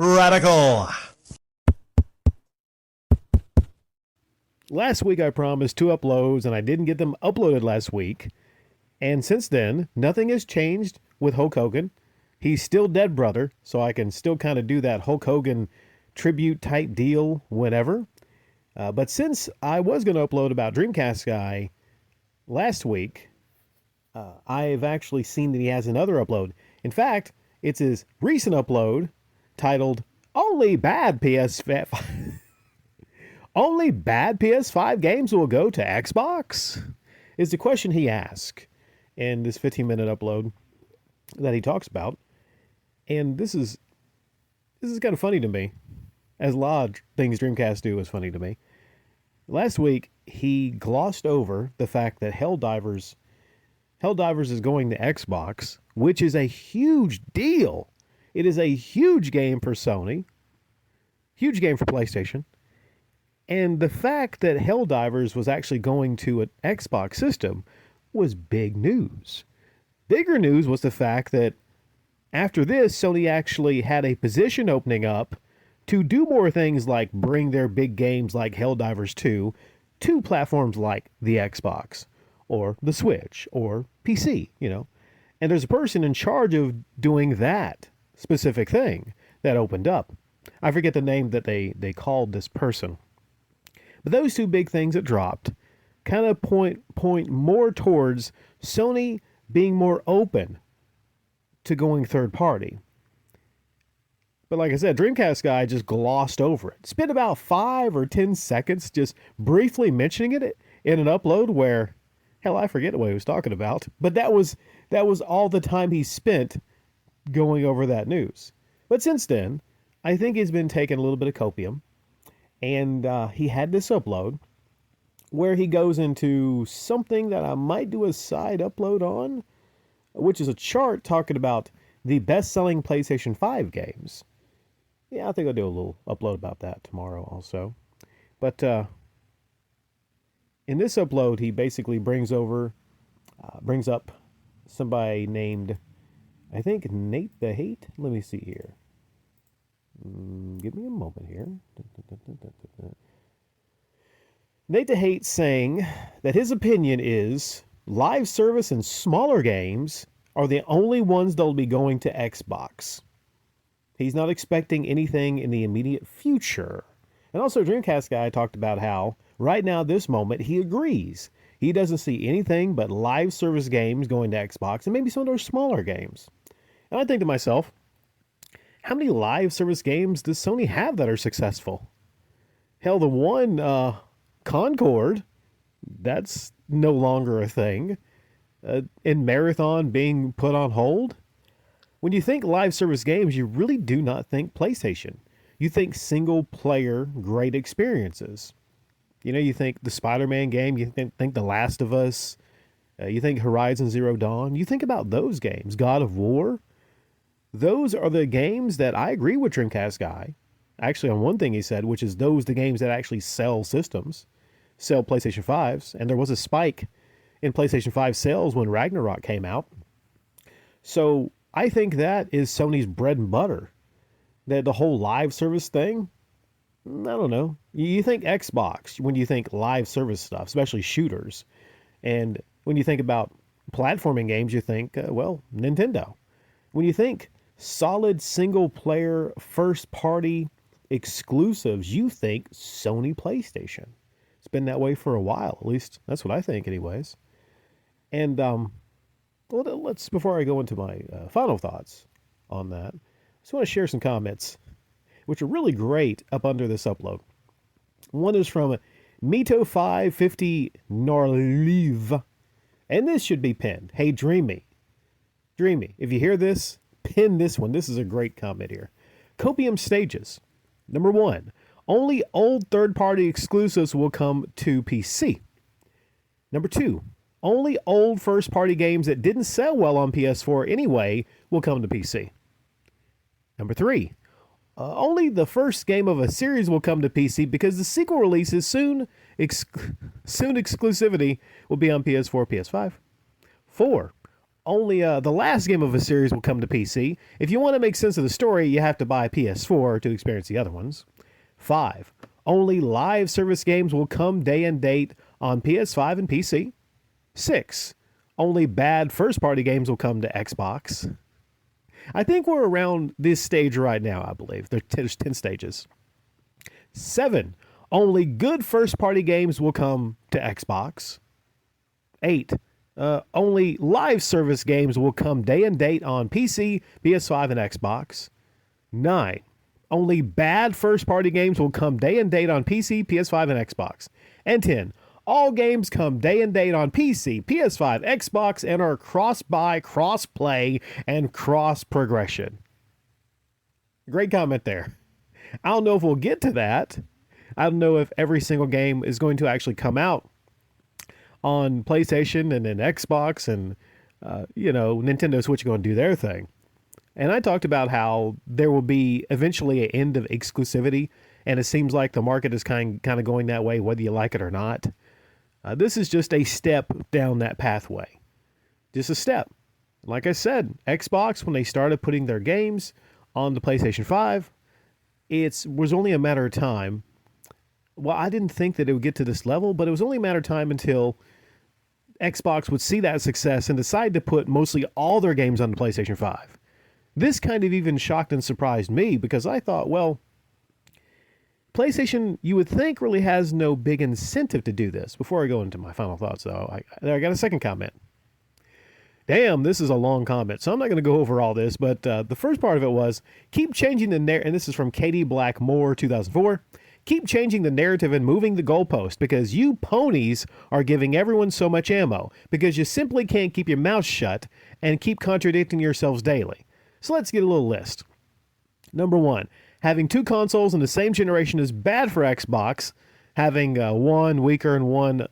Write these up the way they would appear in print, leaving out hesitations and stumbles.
Radical. Last week I promised 2 uploads and I didn't get them uploaded last week. And since then, nothing has changed with Hulk Hogan. He's still dead, brother, so I can still kind of do that Hulk Hogan tribute type deal whenever. But since I was going to upload about DreamCastGuy last week, I've actually seen that he has another upload. In fact, it's his recent upload titled Only Bad PS5 Only bad PS5 games will go to Xbox? Is the question he asked in this 15-minute upload that he talks about. And this is kind of funny to me, as a lot of things Dreamcast do is funny to me. Last week, he glossed over the fact that Helldivers is going to Xbox, which is a huge deal. It is a huge game for Sony, huge game for PlayStation. And the fact that Helldivers was actually going to an Xbox system was big news. Bigger news was the fact that after this, Sony actually had a position opening up to do more things like bring their big games like Helldivers 2 to platforms like the Xbox or the Switch or PC, And there's a person in charge of doing that specific thing that opened up. I forget the name that they called this person. But those two big things that dropped kind of point more towards Sony being more open to going third party. But like I said, DreamCastGuy just glossed over it. Spent about 5 or 10 seconds just briefly mentioning it in an upload where, hell, I forget what he was talking about. But that was all the time he spent going over that news. But since then, I think he's been taking a little bit of copium. And he had this upload where he goes into something that I might do a side upload on, which is a chart talking about the best-selling PlayStation 5 games. Yeah, I think I'll do a little upload about that tomorrow also. But in this upload, he basically brings up somebody named, I think, Nate the Hate. Let me see here. Give me a moment here. Nate the Hate saying that his opinion is live service and smaller games are the only ones that'll be going to Xbox. He's not expecting anything in the immediate future. And also DreamCastGuy talked about how right now, this moment, he agrees. He doesn't see anything but live service games going to Xbox and maybe some of those smaller games. And I think to myself, how many live service games does Sony have that are successful? Hell, the one, Concord, that's no longer a thing. And Marathon being put on hold. When you think live service games, you really do not think PlayStation. You think single player great experiences. You think the Spider-Man game, you think The Last of Us, you think Horizon Zero Dawn. You think about those games, God of War. Those are the games that I agree with DreamCastGuy. Actually, on one thing he said, which is the games that actually sell systems, sell PlayStation 5s. And there was a spike in PlayStation 5 sales when Ragnarok came out. So I think that is Sony's bread and butter. That the whole live service thing, I don't know. You think Xbox when you think live service stuff, especially shooters. And when you think about platforming games, you think, Nintendo. When you think solid single-player, first-party exclusives, you think Sony PlayStation. It's been that way for a while. At least that's what I think anyways. And before I go into my final thoughts on that, I just want to share some comments, which are really great up under this upload. One is from Mito550 Norliv, and this should be pinned. Hey, Dreamy, if you hear this, pin this one. This is a great comment here. Copium stages. Number 1, only old third-party exclusives will come to PC. Number 2, only old first-party games that didn't sell well on PS4 anyway will come to PC. Number 3, only the first game of a series will come to PC because the sequel releases soon exclusivity will be on PS4, PS5. 4, Only the last game of a series will come to PC. If you want to make sense of the story, you have to buy a PS4 to experience the other ones. 5. Only live service games will come day and date on PS5 and PC. 6. Only bad first-party games will come to Xbox. I think we're around this stage right now, I believe. There's 10 stages. 7. Only good first-party games will come to Xbox. 8. Only live service games will come day and date on PC, PS5, and Xbox. 9. Only bad first-party games will come day and date on PC, PS5, and Xbox. And 10. All games come day and date on PC, PS5, Xbox, and are cross-buy, cross-play, and cross-progression. Great comment there. I don't know if we'll get to that. I don't know if every single game is going to actually come out on PlayStation and then Xbox and, Nintendo Switch are going to do their thing. And I talked about how there will be eventually an end of exclusivity, and it seems like the market is kind of going that way, whether you like it or not. This is just a step down that pathway. Just a step. Like I said, Xbox, when they started putting their games on the PlayStation 5, it was only a matter of time. Well, I didn't think that it would get to this level, but it was only a matter of time until Xbox would see that success and decide to put mostly all their games on the PlayStation 5. This kind of even shocked and surprised me because I thought, well, PlayStation, you would think, really has no big incentive to do this. Before I go into my final thoughts, though, I got a second comment. Damn, this is a long comment, so I'm not going to go over all this, but the first part of it was, keep changing the narrative, and this is from Katie Blackmore, 2004. Keep changing the narrative and moving the goalpost because you ponies are giving everyone so much ammo because you simply can't keep your mouth shut and keep contradicting yourselves daily. So let's get a little list. Number 1, having 2 consoles in the same generation is bad for Xbox. Having one weaker and one,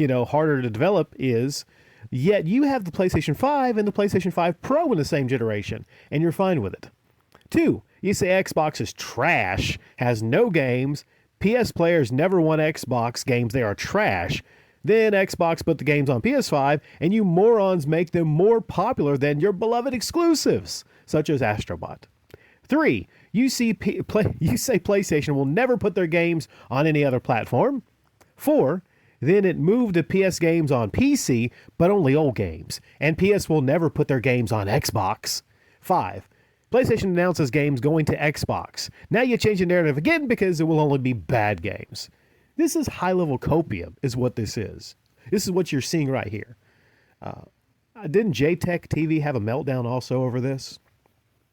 harder to develop is. Yet you have the PlayStation 5 and the PlayStation 5 Pro in the same generation, and you're fine with it. 2, you say Xbox is trash, has no games. PS players never want Xbox games. They are trash. Then Xbox put the games on PS5, and you morons make them more popular than your beloved exclusives, such as Astrobot. 3, you say PlayStation will never put their games on any other platform. 4, then it moved to PS games on PC, but only old games, and PS will never put their games on Xbox. 5, PlayStation announces games going to Xbox. Now you change the narrative again because it will only be bad games. This is high-level copium, is what this is. This is what you're seeing right here. Didn't JTech TV have a meltdown also over this?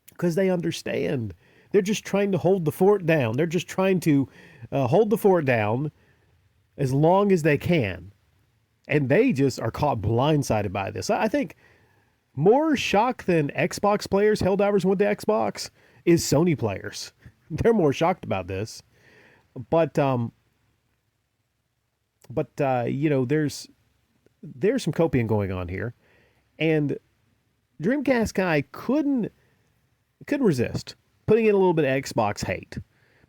Because they understand. They're just trying to hold the fort down. They're just trying to hold the fort down as long as they can. And they just are caught blindsided by this. I think more shocked than Xbox players, Helldivers went to Xbox, is Sony players. They're more shocked about this. But there's some copying going on here. And DreamCastGuy couldn't resist putting in a little bit of Xbox hate.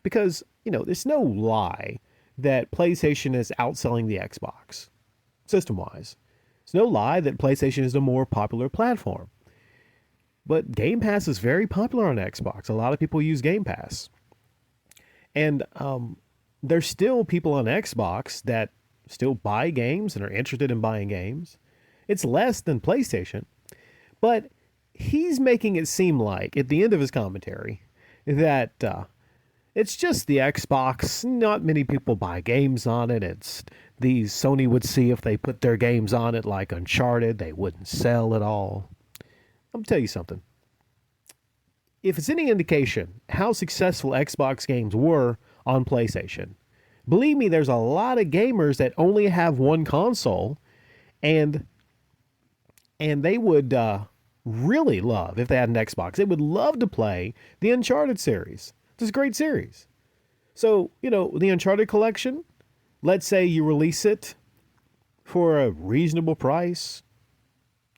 Because, there's no lie that PlayStation is outselling the Xbox, system-wise. It's no lie that PlayStation is the more popular platform. But Game Pass is very popular on Xbox. A lot of people use Game Pass. And there's still people on Xbox that still buy games and are interested in buying games. It's less than PlayStation. But he's making it seem like, at the end of his commentary, that it's just the Xbox. Not many people buy games on it. It's these Sony would see if they put their games on it like Uncharted, they wouldn't sell at all. I'm going to tell you something. If it's any indication how successful Xbox games were on PlayStation, believe me, there's a lot of gamers that only have one console, and they would really love, if they had an Xbox, they would love to play the Uncharted series. It's a great series. So, the Uncharted collection, let's say you release it for a reasonable price,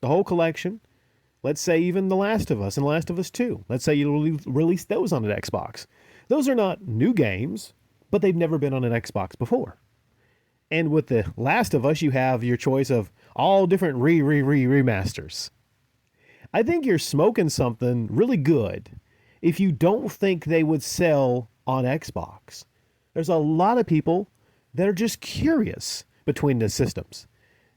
the whole collection. Let's say even The Last of Us and The Last of Us 2. Let's say you release those on an Xbox. Those are not new games, but they've never been on an Xbox before. And with The Last of Us, you have your choice of all different remasters. I think you're smoking something really good if you don't think they would sell on Xbox. There's a lot of people that are just curious between the systems.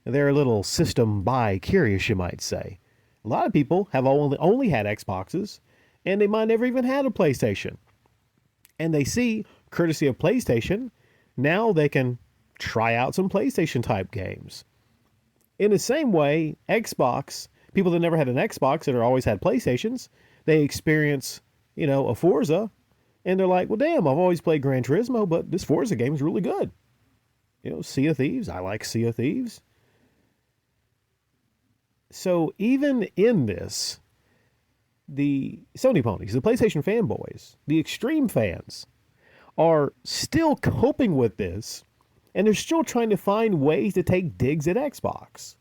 They're a little system bi curious, you might say. A lot of people have only had Xboxes, and they might never even had a PlayStation. And they see, courtesy of PlayStation, now they can try out some PlayStation type games. In the same way, Xbox, people that never had an Xbox that are always had PlayStations, they experience, a Forza, and they're like, well, damn, I've always played Gran Turismo, but this Forza game is really good. Sea of Thieves, I like Sea of Thieves. So even in this, the Sony ponies, the PlayStation fanboys, the extreme fans are still coping with this, and they're still trying to find ways to take digs at Xbox.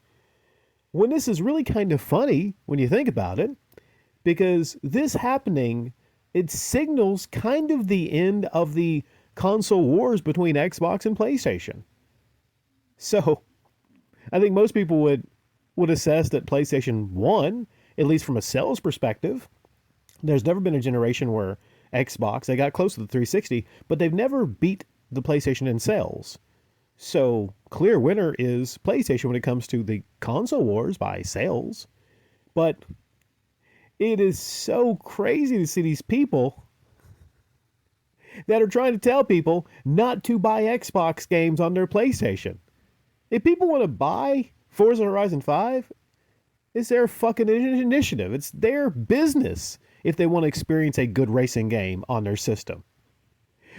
When this is really kind of funny when you think about it, because this happening, it signals kind of the end of the console wars between Xbox and PlayStation. So I think most people would assess that PlayStation won, at least from a sales perspective. There's never been a generation where Xbox, they got close to the 360, but they've never beat the PlayStation in sales. So clear winner is PlayStation when it comes to the console wars by sales. But it is so crazy to see these people that are trying to tell people not to buy Xbox games on their PlayStation. If people want to buy Forza Horizon 5, it's their fucking initiative. It's their business if they want to experience a good racing game on their system.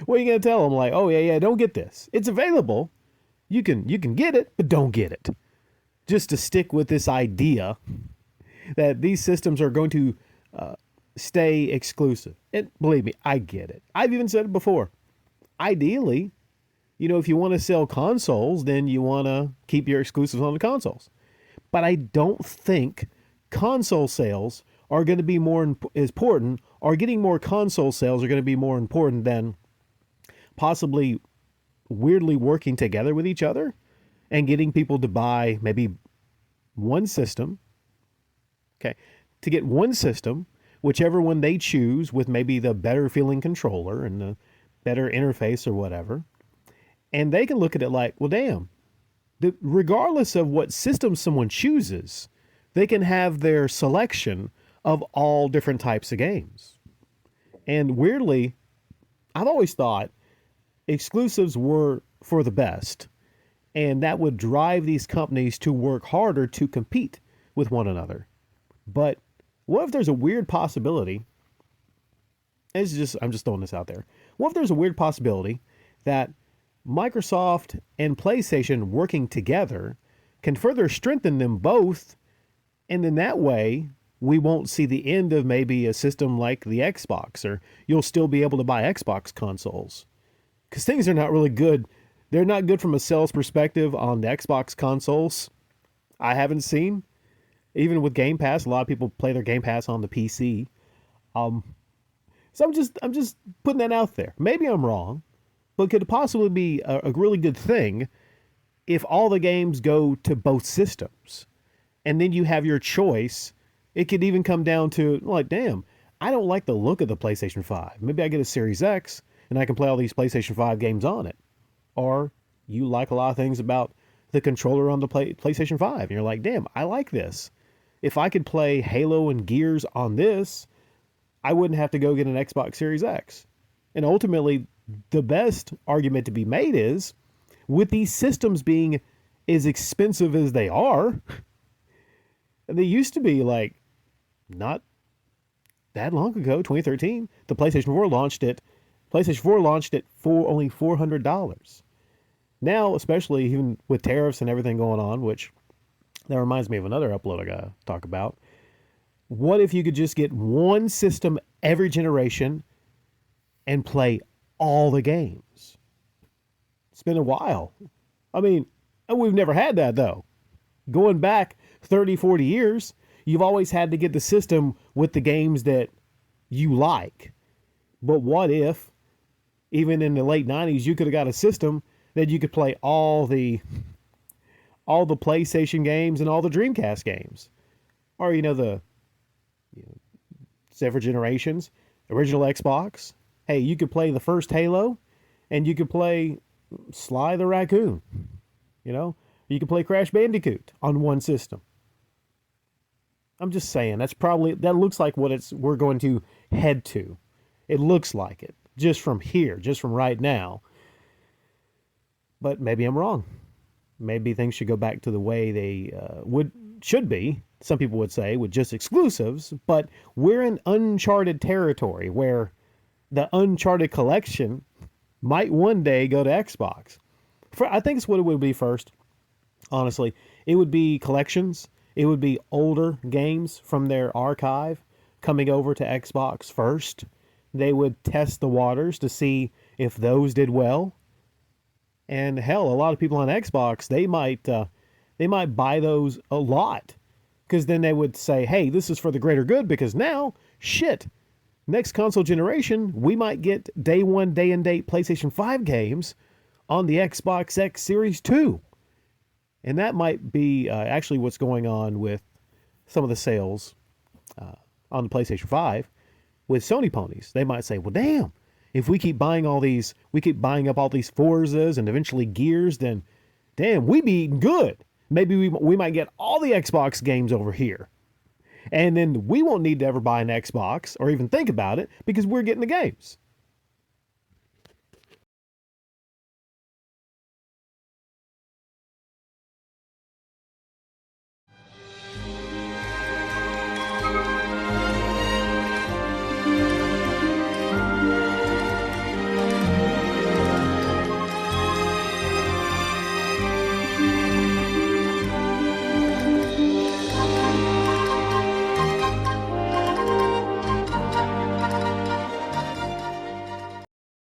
What are you going to tell them? Like, oh, yeah, don't get this. It's available. You can get it, but don't get it. Just to stick with this idea that these systems are going to stay exclusive. And believe me, I get it. I've even said it before. Ideally, if you want to sell consoles, then you want to keep your exclusives on the consoles. But I don't think console sales are going to be more important, or getting more console sales are going to be more important than possibly weirdly working together with each other and getting people to buy maybe one system. Okay. To get one system, whichever one they choose with maybe the better feeling controller and the better interface or whatever. And they can look at it like, well, damn, regardless of what system someone chooses, they can have their selection of all different types of games. And weirdly, I've always thought exclusives were for the best, and that would drive these companies to work harder to compete with one another. But what if there's a weird possibility? I'm just throwing this out there. What if there's a weird possibility that Microsoft and PlayStation working together can further strengthen them both, and in that way, we won't see the end of maybe a system like the Xbox, or you'll still be able to buy Xbox consoles. Because things are not really good. They're not good from a sales perspective on the Xbox consoles. I haven't seen. Even with Game Pass, a lot of people play their Game Pass on the PC. So I'm just putting that out there. Maybe I'm wrong, but could it possibly be a really good thing if all the games go to both systems, and then you have your choice? It could even come down to like, damn, I don't like the look of the PlayStation 5. Maybe I get a Series X and I can play all these PlayStation 5 games on it. Or you like a lot of things about the controller on the PlayStation 5, and you're like, damn, I like this. If I could play Halo and Gears on this, I wouldn't have to go get an Xbox Series X. And ultimately, the best argument to be made is, with these systems being as expensive as they are, they used to be like, not that long ago, 2013, the PlayStation 4 launched it. PlayStation 4 launched it for only $400. Now, especially even with tariffs and everything going on, which that reminds me of another upload I gotta talk about. What if you could just get one system every generation and play all the games? It's been a while. I mean, we've never had that though. Going back 30, 40 years, you've always had to get the system with the games that you like. But what if, even in the late 90s, you could have got a system that you could play all the PlayStation games and all the Dreamcast games? Or, the several generations, original Xbox. Hey, you could play the first Halo, and you could play Sly the Raccoon. You know, you could play Crash Bandicoot on one system. I'm just saying that looks like what we're going to head to. It looks like it just from here, just from right now. But maybe I'm wrong. Maybe things should go back to the way they should be. Some people would say with just exclusives, but we're in uncharted territory where the Uncharted collection might one day go to Xbox. I think it's what it would be first. Honestly, it would be collections. It would be older games from their archive coming over to Xbox first. They would test the waters to see if those did well. And hell, a lot of people on Xbox, they might buy those a lot, because then they would say, "Hey, this is for the greater good." Because now, shit, next console generation, we might get day one, day and date PlayStation 5 games on the Xbox X Series 2. And that might be actually what's going on with some of the sales on the PlayStation 5 with Sony ponies. They might say, well, damn, if we keep buying up all these Forzas and eventually Gears, then damn, we be eating good. Maybe we might get all the Xbox games over here. And then we won't need to ever buy an Xbox or even think about it because we're getting the games.